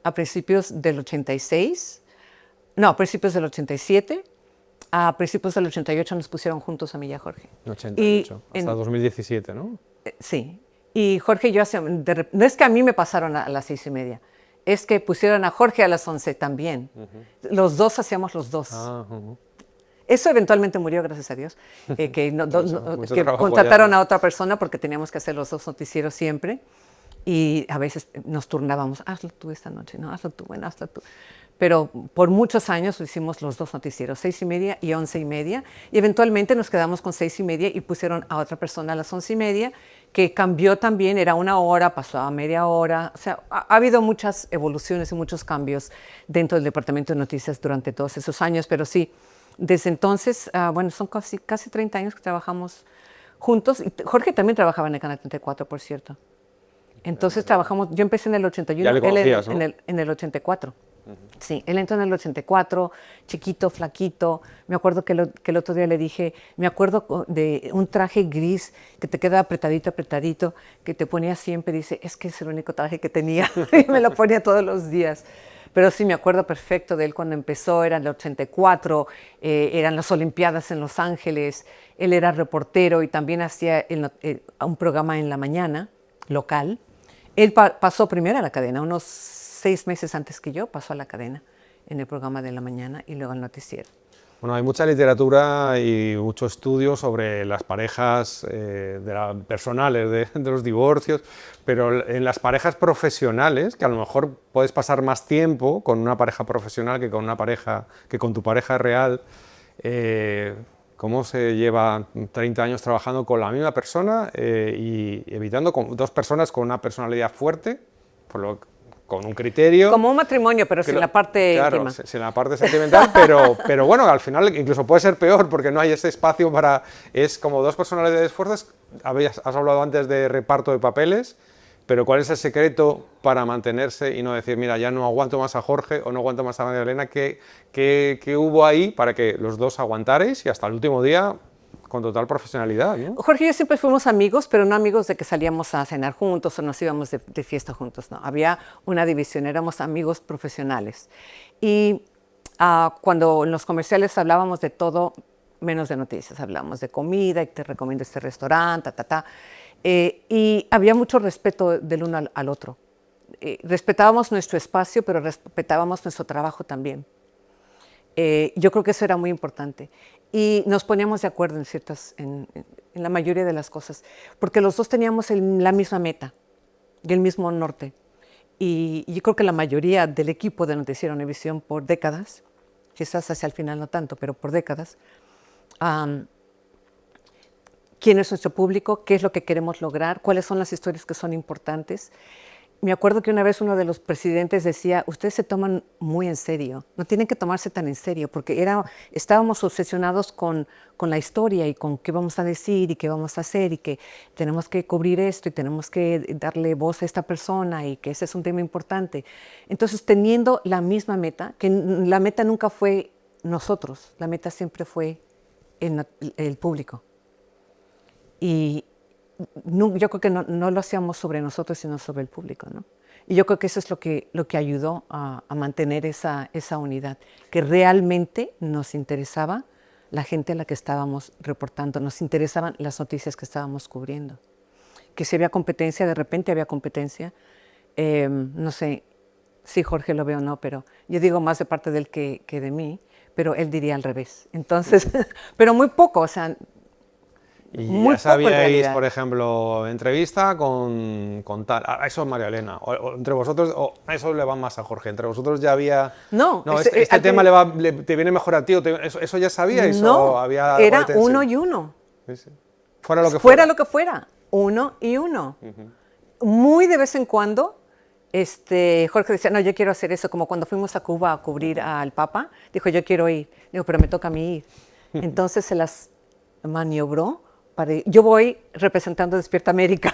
S2: a principios del 86. No, a principios del 87. A principios del 88 nos pusieron juntos a mí y a Jorge.
S1: 88, hasta 2017, ¿no?
S2: Sí. Y Jorge y yo no es que a mí me pasaron a las 6:30, es que pusieron a Jorge a las 11 también. Los dos hacíamos los dos. Eso eventualmente murió, gracias a Dios, que contrataron a otra persona porque teníamos que hacer los dos noticieros siempre y a veces nos turnábamos, hazlo tú esta noche, no, hazlo tú, bueno, hazlo tú. Pero por muchos años hicimos los dos noticieros, 6:30 y 11:30, y eventualmente nos quedamos con 6:30 y pusieron a otra persona a las 11:30, que cambió también, era 1 hora, pasó a media hora. O sea, ha habido muchas evoluciones y muchos cambios dentro del Departamento de Noticias durante todos esos años, pero sí, desde entonces, bueno, son casi 30 años que trabajamos juntos. Y Jorge también trabajaba en el Canal 34, por cierto. Entonces trabajamos, yo empecé en el 81,
S1: ya le conocías,
S2: él
S1: ¿no?
S2: en el 84. Sí, él entró en el 84, chiquito, flaquito. Me acuerdo que el otro día le dije, me acuerdo de un traje gris que te queda apretadito, apretadito, que te ponía siempre. Dice, es que es el único traje que tenía y me lo ponía todos los días. Pero sí, me acuerdo perfecto de él cuando empezó, era en el 84, eran las Olimpiadas en Los Ángeles, él era reportero y también hacía un programa en la mañana, local. Él pasó primero a la cadena, unos 6 meses antes que yo, pasó a la cadena en el programa de la mañana y luego al noticiero.
S1: Bueno, hay mucha literatura y mucho estudio sobre las parejas personales, de los divorcios, pero en las parejas profesionales, que a lo mejor puedes pasar más tiempo con una pareja profesional que con tu pareja real, ¿cómo se lleva 30 años trabajando con la misma persona y evitando con dos personas con una personalidad fuerte, con un criterio?
S2: Como un matrimonio, pero sin la parte íntima.
S1: Claro, sin la parte sentimental, pero bueno, al final incluso puede ser peor porque no hay ese espacio para... Es como dos personalidades fuertes. Has hablado antes de reparto de papeles, pero ¿cuál es el secreto para mantenerse y no decir, mira, ya no aguanto más a Jorge o no aguanto más a María Elena? ¿Qué hubo ahí para que los dos aguantarais y hasta el último día con total profesionalidad, ¿no?
S2: Jorge y yo siempre fuimos amigos, pero no amigos de que salíamos a cenar juntos o nos íbamos de fiesta juntos, no. Había una división, éramos amigos profesionales. Y cuando en los comerciales hablábamos de todo, menos de noticias, hablábamos de comida y te recomiendo este restaurante, y había mucho respeto del uno al otro. Respetábamos nuestro espacio, pero respetábamos nuestro trabajo también. Yo creo que eso era muy importante. Y nos poníamos de acuerdo en la mayoría de las cosas, porque los dos teníamos la misma meta y el mismo norte. Y yo creo que la mayoría del equipo de Noticiero Univisión por décadas, quizás hacia el final no tanto, pero por décadas, quién es nuestro público, qué es lo que queremos lograr, cuáles son las historias que son importantes. Me acuerdo que una vez uno de los presidentes decía, ustedes se toman muy en serio, no tienen que tomarse tan en serio, porque estábamos obsesionados con la historia y con qué vamos a decir y qué vamos a hacer y que tenemos que cubrir esto y tenemos que darle voz a esta persona y que ese es un tema importante. Entonces, teniendo la misma meta, que la meta nunca fue nosotros, la meta siempre fue el público. Y yo creo que no lo hacíamos sobre nosotros, sino sobre el público, ¿no? Y yo creo que eso es lo que ayudó a mantener esa unidad, que realmente nos interesaba la gente a la que estábamos reportando, nos interesaban las noticias que estábamos cubriendo. Que si había competencia, de repente había competencia, no sé si Jorge lo ve o no, pero yo digo más de parte de él que de mí, pero él diría al revés. Entonces, pero muy poco, o sea...
S1: Y ya sabíais, por ejemplo, entrevista con tal, eso es María Elena, o entre vosotros, o eso le va más a Jorge, entre vosotros ya había...
S2: No,
S1: este tema te viene mejor a ti, eso ya sabíais,
S2: no,
S1: o había
S2: era uno y uno.
S1: Sí, sí. Fuera lo que
S2: fuera. Lo que fuera, uno y uno. Muy de vez en cuando, Jorge decía, no, yo quiero hacer eso, como cuando fuimos a Cuba a cubrir al Papa, dijo, yo quiero ir, digo, pero me toca a mí ir. Entonces se las maniobró. Yo voy representando Despierta América.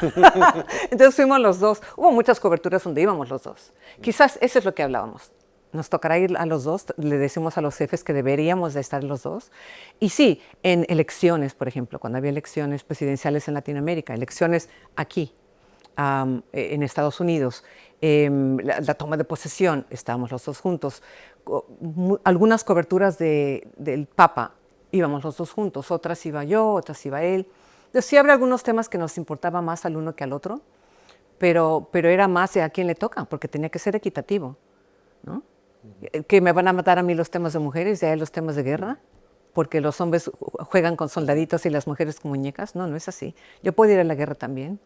S2: Entonces fuimos los dos. Hubo muchas coberturas donde íbamos los dos. Quizás eso es lo que hablábamos. Nos tocará ir a los dos. Le decimos a los jefes que deberíamos de estar los dos. Y sí, en elecciones, por ejemplo, cuando había elecciones presidenciales en Latinoamérica, elecciones aquí, en Estados Unidos, la toma de posesión, estábamos los dos juntos. Algunas coberturas del Papa, íbamos los dos juntos, otras iba yo, otras iba él. Entonces, sí habrá algunos temas que nos importaba más al uno que al otro, pero era más de a quién le toca, porque tenía que ser equitativo, ¿no? Que me van a matar a mí los temas de mujeres y a él los temas de guerra, porque los hombres juegan con soldaditos y las mujeres con muñecas. No, no es así. Yo puedo ir a la guerra también,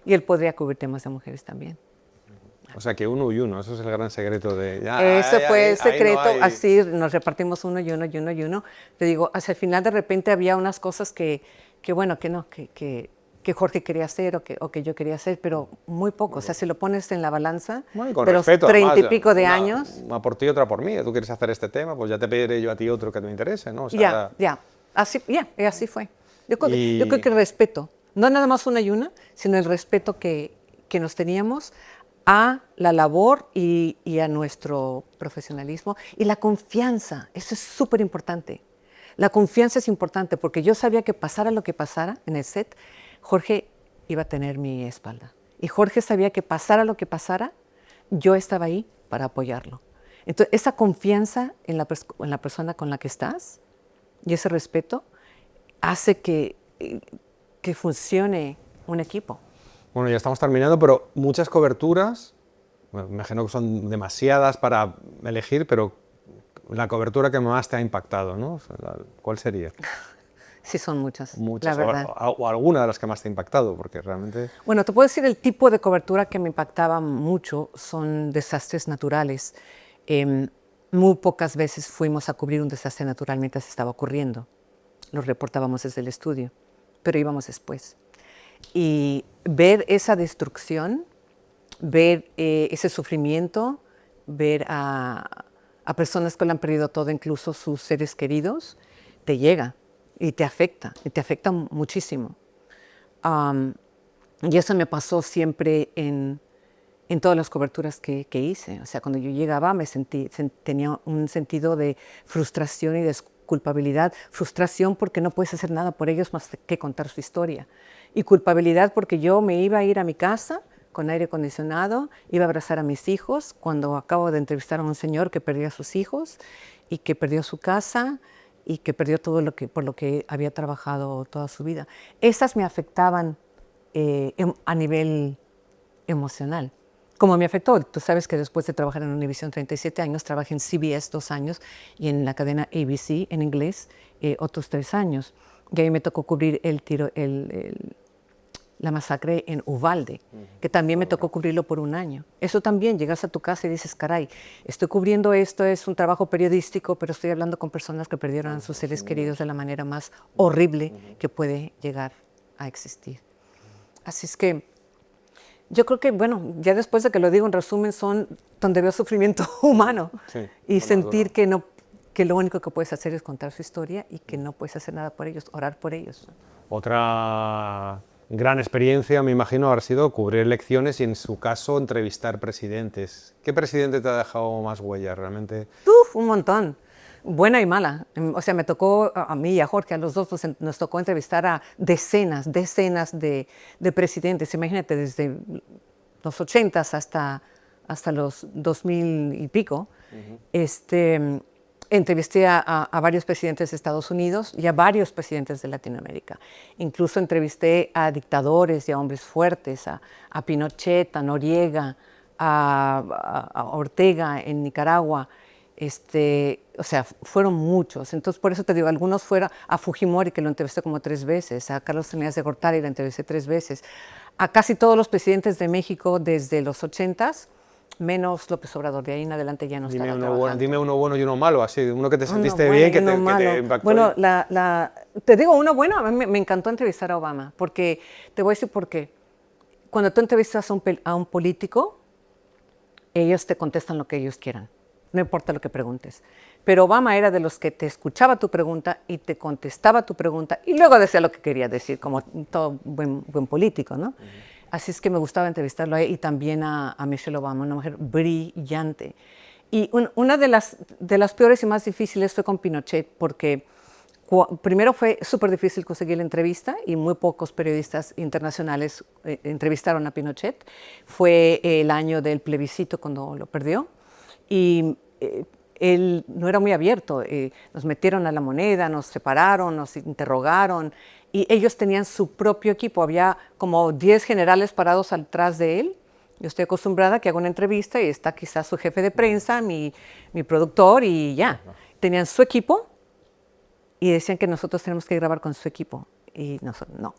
S2: y él podría cubrir temas de mujeres también.
S1: O sea, que uno y uno, eso es el gran secreto de...
S2: Ese fue el secreto, no así nos repartimos uno y uno y uno y uno. Te digo, hacia el final de repente había unas cosas que Jorge quería hacer o que yo quería hacer, pero muy poco. O sea, si lo pones en la balanza,
S1: bueno,
S2: de los 30 y pico de años...
S1: Una por ti, otra por mí. Tú quieres hacer este tema, pues ya te pediré yo a ti otro que te interese, ¿no? O sea,
S2: así fue. Yo creo que el respeto, no nada más una y una, sino el respeto que nos teníamos a la labor y a nuestro profesionalismo y la confianza. Eso es súper importante. La confianza es importante porque yo sabía que pasara lo que pasara en el set, Jorge iba a tener mi espalda. Y Jorge sabía que pasara lo que pasara, yo estaba ahí para apoyarlo. Entonces, esa confianza en la persona con la que estás y ese respeto hace que funcione un equipo.
S1: Bueno, ya estamos terminando, pero muchas coberturas Bueno, me imagino que son demasiadas para elegir, pero la cobertura que más te ha impactado, ¿no? O sea, ¿cuál sería?
S2: Sí, son muchas,
S1: Muchas,
S2: la verdad.
S1: o alguna de las que más te ha impactado, porque realmente...
S2: Bueno, te puedo decir el tipo de cobertura que me impactaba mucho son desastres naturales. Em, Muy pocas veces fuimos a cubrir un desastre natural mientras estaba ocurriendo. Lo reportábamos desde el estudio, pero íbamos después. Y ver esa destrucción, ver ese sufrimiento, ver a personas que lo han perdido todo, incluso sus seres queridos, te llega y te afecta muchísimo. Um, y eso me pasó siempre en todas las coberturas que hice. O sea, cuando yo llegaba tenía un sentido de frustración y de culpabilidad. Frustración porque no puedes hacer nada por ellos más que contar su historia. Y culpabilidad porque yo me iba a ir a mi casa con aire acondicionado, iba a abrazar a mis hijos cuando acabo de entrevistar a un señor que perdió a sus hijos y que perdió su casa y que perdió todo por lo que había trabajado toda su vida. Esas me afectaban a nivel emocional. Como me afectó, tú sabes que después de trabajar en Univision 37 años, trabajé en CBS 2 años y en la cadena ABC en inglés otros 3 años. Y ahí me tocó cubrir la masacre en Uvalde, que también me tocó cubrirlo por 1 año. Eso también, llegas a tu casa y dices, caray, estoy cubriendo esto, es un trabajo periodístico, pero estoy hablando con personas que perdieron a sus seres queridos de la manera más horrible que puede llegar a existir. Así es que yo creo que, bueno, ya después de que lo digo, en resumen, son donde veo sufrimiento humano y sentir que lo único que puedes hacer es contar su historia y que no puedes hacer nada por ellos, orar por ellos.
S1: Otra gran experiencia, me imagino, habrá sido cubrir elecciones y, en su caso, entrevistar presidentes. ¿Qué presidente te ha dejado más huella realmente?
S2: ¡Uf! Un montón. Buena y mala. O sea, me tocó a mí y a Jorge, a los dos nos tocó entrevistar a decenas de presidentes. Imagínate, desde los 80s hasta los 2000 y pico. Entrevisté a varios presidentes de Estados Unidos y a varios presidentes de Latinoamérica. Incluso entrevisté a dictadores y a hombres fuertes, a Pinochet, a Noriega, a Ortega en Nicaragua. O sea, fueron muchos. Entonces, por eso te digo, algunos fueron a Fujimori, que lo entrevisté como 3 veces, a Carlos Salinas de Gortari, lo entrevisté 3 veces, a casi todos los presidentes de México desde los 80s, menos López Obrador. De ahí en adelante ya no estaba trabajando.
S1: Dime uno bueno y uno malo, así, uno que te sentiste bien, que te impactó.
S2: Bueno, te digo uno bueno, a mí me encantó entrevistar a Obama, porque te voy a decir por qué. Cuando tú entrevistas a un político, ellos te contestan lo que ellos quieran. No importa lo que preguntes. Pero Obama era de los que te escuchaba tu pregunta y te contestaba tu pregunta y luego decía lo que quería decir, como todo buen político, ¿no? Así es que me gustaba entrevistarlo a él y también a Michelle Obama, una mujer brillante. Y una de las peores y más difíciles fue con Pinochet, porque primero fue súper difícil conseguir la entrevista y muy pocos periodistas internacionales entrevistaron a Pinochet. Fue el año del plebiscito cuando lo perdió. Y él no era muy abierto, nos metieron a la moneda, nos separaron, nos interrogaron y ellos tenían su propio equipo, había como 10 generales parados atrás de él. Yo estoy acostumbrada a que haga una entrevista y está quizás su jefe de prensa, mi productor y ya. Tenían su equipo y decían que nosotros tenemos que grabar con su equipo y nosotros no.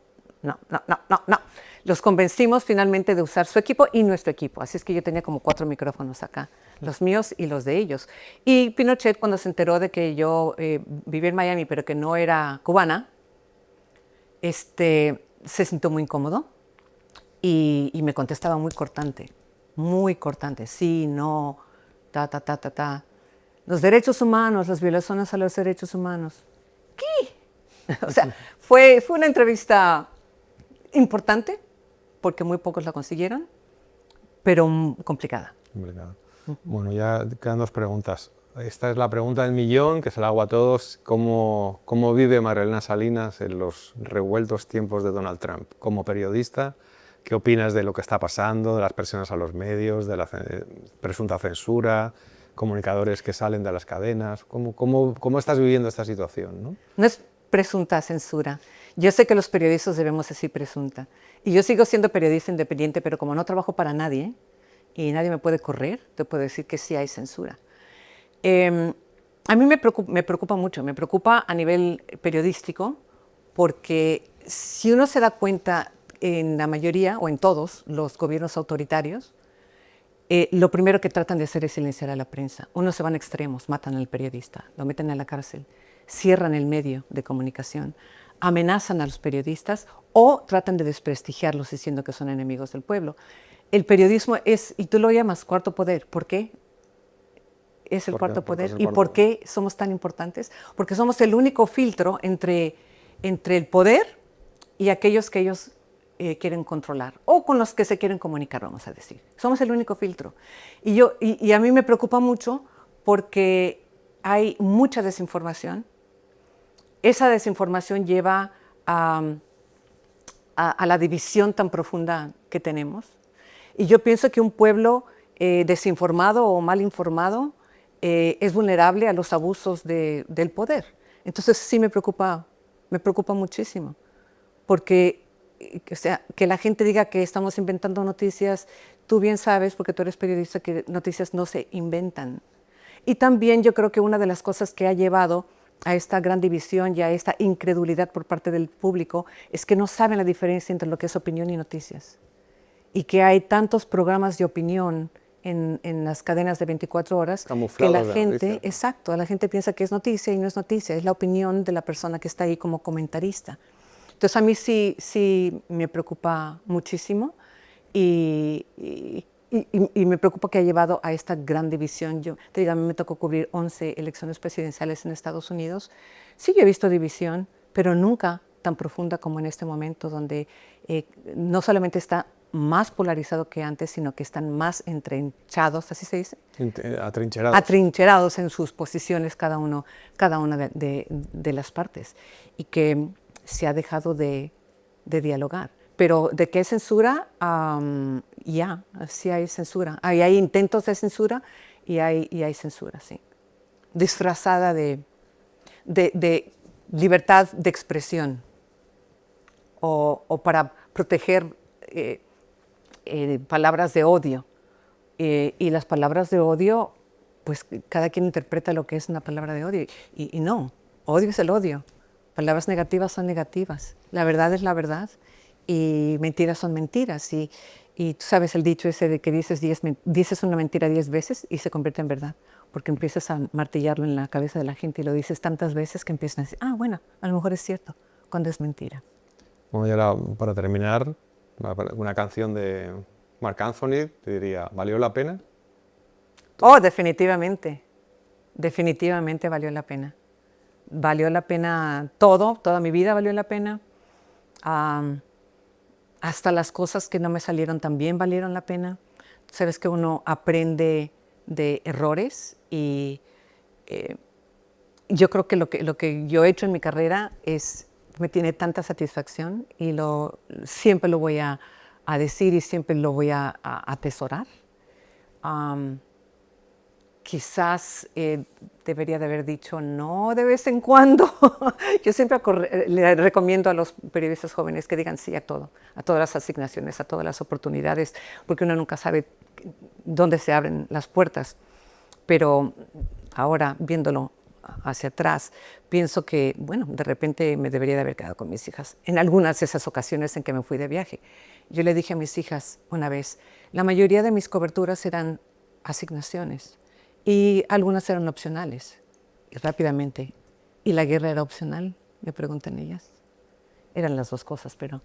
S2: Los convencimos finalmente de usar su equipo y nuestro equipo. Así es que yo tenía como 4 micrófonos acá, los míos y los de ellos. Y Pinochet, cuando se enteró de que yo vivía en Miami, pero que no era cubana, se sintió muy incómodo y me contestaba muy cortante, sí, no, ta. Los derechos humanos, las violaciones a los derechos humanos. ¿Qué? O sea, fue una entrevista importante, porque muy pocos la consiguieron, pero complicada.
S1: Bueno, ya quedan 2 preguntas. Esta es la pregunta del millón, que se la hago a todos. ¿Cómo vive María Elena Salinas en los revueltos tiempos de Donald Trump? Como periodista, ¿qué opinas de lo que está pasando, de las presiones a los medios, de la presunta censura, comunicadores que salen de las cadenas? ¿Cómo estás viviendo esta situación, ¿no?
S2: No es presunta censura. Yo sé que los periodistas debemos decir presunta. Y yo sigo siendo periodista independiente, pero como no trabajo para nadie y nadie me puede correr, te puedo decir que sí hay censura. A mí me preocupa mucho, me preocupa a nivel periodístico, porque si uno se da cuenta en la mayoría o en todos los gobiernos autoritarios, lo primero que tratan de hacer es silenciar a la prensa. Unos se van a extremos, matan al periodista, lo meten a la cárcel, cierran el medio de comunicación, amenazan a los periodistas o tratan de desprestigiarlos diciendo que son enemigos del pueblo. El periodismo es, y tú lo llamas cuarto poder, ¿por qué? Es el cuarto poder. ¿Y por qué somos tan importantes? Porque somos el único filtro entre el poder y aquellos que ellos quieren controlar, o con los que se quieren comunicar, vamos a decir. Somos el único filtro. Y a mí me preocupa mucho porque hay mucha desinformación. Esa desinformación lleva a la división tan profunda que tenemos. Y yo pienso que un pueblo desinformado o mal informado es vulnerable a los abusos del poder. Entonces sí me preocupa muchísimo, porque o sea, que la gente diga que estamos inventando noticias, tú bien sabes, porque tú eres periodista, que noticias no se inventan. Y también yo creo que una de las cosas que ha llevado a esta gran división y a esta incredulidad por parte del público es que no saben la diferencia entre lo que es opinión y noticias. Y que hay tantos programas de opinión en las cadenas de 24 horas que la gente, exacto, la gente piensa que es noticia y no es noticia, es la opinión de la persona que está ahí como comentarista. Entonces a mí sí me preocupa muchísimo y me preocupa que ha llevado a esta gran división. Yo te digo, a mí me tocó cubrir 11 elecciones presidenciales en Estados Unidos. Sí, yo he visto división, pero nunca tan profunda como en este momento, donde no solamente está más polarizado que antes, sino que están más entrenchados, ¿así se dice?
S1: Atrincherados.
S2: Atrincherados en sus posiciones cada una de las partes. Y que se ha dejado de dialogar. Pero ¿de qué censura? Sí hay censura. Hay intentos de censura y hay censura, sí. Disfrazada de libertad de expresión o para proteger palabras de odio. Y las palabras de odio, pues cada quien interpreta lo que es una palabra de odio. Y no, odio es el odio. Palabras negativas son negativas. La verdad es la verdad y mentiras son mentiras. Y tú sabes el dicho ese de que dices una mentira 10 veces y se convierte en verdad. Porque empiezas a martillarlo en la cabeza de la gente y lo dices tantas veces que empiezan a decir, bueno, a lo mejor es cierto, cuando es mentira.
S1: Bueno, y ahora, para terminar, una canción de Marc Anthony, te diría, ¿valió la pena?
S2: Oh, definitivamente. Definitivamente valió la pena. Valió la pena todo, toda mi vida valió la pena. Hasta las cosas que no me salieron tan bien valieron la pena. Sabes que uno aprende de errores y yo creo que lo que yo he hecho en mi carrera me tiene tanta satisfacción y siempre lo voy a decir y siempre lo voy a atesorar. Quizás debería de haber dicho no de vez en cuando. Yo siempre le recomiendo a los periodistas jóvenes que digan sí a todo, a todas las asignaciones, a todas las oportunidades, porque uno nunca sabe dónde se abren las puertas. Pero ahora, viéndolo hacia atrás, pienso que, bueno, de repente me debería de haber quedado con mis hijas. En algunas de esas ocasiones en que me fui de viaje. Yo le dije a mis hijas una vez, la mayoría de mis coberturas eran asignaciones. Y algunas eran opcionales, y rápidamente. ¿Y la guerra era opcional? Me preguntan ellas. Eran las dos cosas, pero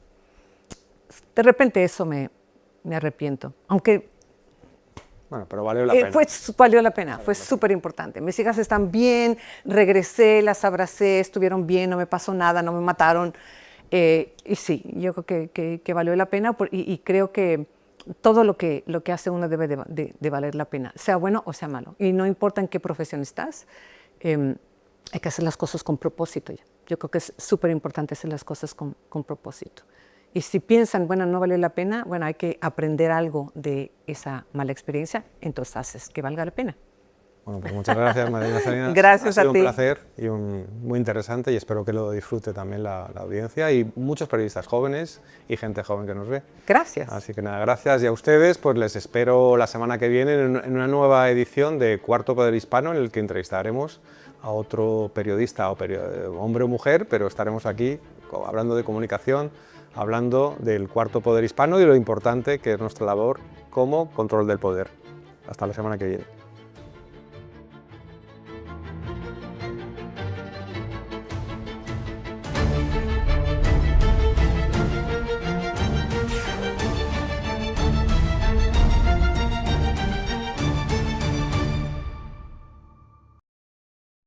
S2: de repente eso me arrepiento. Aunque
S1: bueno, pero valió la pena.
S2: Valió la pena, fue súper importante. Mis hijas están bien, regresé, las abracé, estuvieron bien, no me pasó nada, no me mataron. Y sí, yo creo que valió la pena y creo que todo lo que hace uno debe de valer la pena, sea bueno o sea malo. Y no importa en qué profesión estás, hay que hacer las cosas con propósito. Yo creo que es súper importante hacer las cosas con propósito. Y si piensan, bueno, no vale la pena, bueno, hay que aprender algo de esa mala experiencia, entonces haces que valga la pena.
S1: Bueno, pues muchas gracias, María Salinas.
S2: Gracias
S1: ha sido
S2: a ti.
S1: un placer y muy interesante, y espero que lo disfrute también la audiencia y muchos periodistas jóvenes y gente joven que nos ve.
S2: Gracias.
S1: Así que nada, gracias, y a ustedes pues les espero la semana que viene en una nueva edición de Cuarto Poder Hispano, en el que entrevistaremos a otro periodista, hombre o mujer, pero estaremos aquí hablando de comunicación, hablando del Cuarto Poder Hispano y de lo importante que es nuestra labor como control del poder. Hasta la semana que viene.